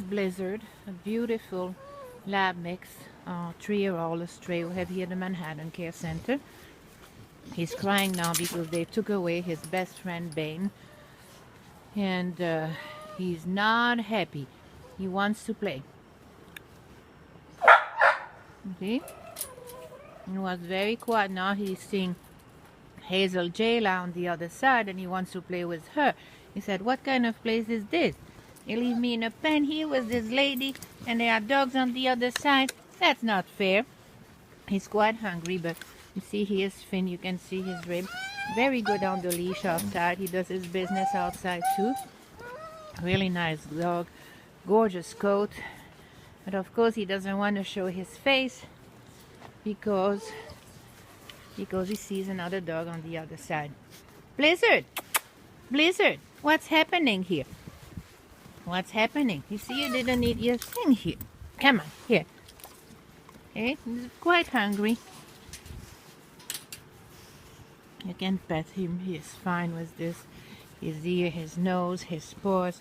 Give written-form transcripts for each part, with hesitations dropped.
Blizzard, a beautiful lab mix, 3-year-old stray we have here at the Manhattan Care Center. He's crying now because they took away his best friend Bane, and he's not happy. He wants to play. See? He was very quiet. Now he's seeing Hazel Jayla on the other side, and he wants to play with her. He said, "What kind of place is this? You leave me in a pen here with this lady, and there are dogs on the other side? That's not fair." He's quite hungry, but you see here's Finn. You can see his rib. Very good on the leash outside. He does his business outside too. Really nice dog. Gorgeous coat. But of course he doesn't want to show his face because he sees another dog on the other side. Blizzard! Blizzard! What's happening here? What's happening? You see you didn't eat your thing here. Come on, here. Okay, he's quite hungry. You can pet him. He's fine with this. His ear, his nose, his paws.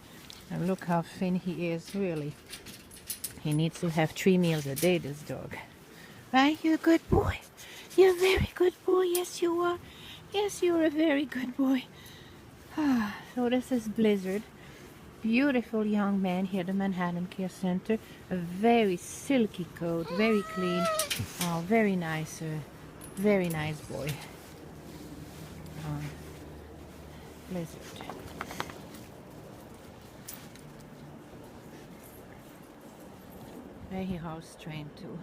And look how thin he is, really. He needs to have 3 meals a day, this dog. Right? You're a good boy. You're a very good boy. Yes, you are. Yes, you're a very good boy. So this is Blizzard. Beautiful young man here at the Manhattan Care Center. A very silky coat, very clean. Oh, very nice boy. Blizzard. Very house trained too.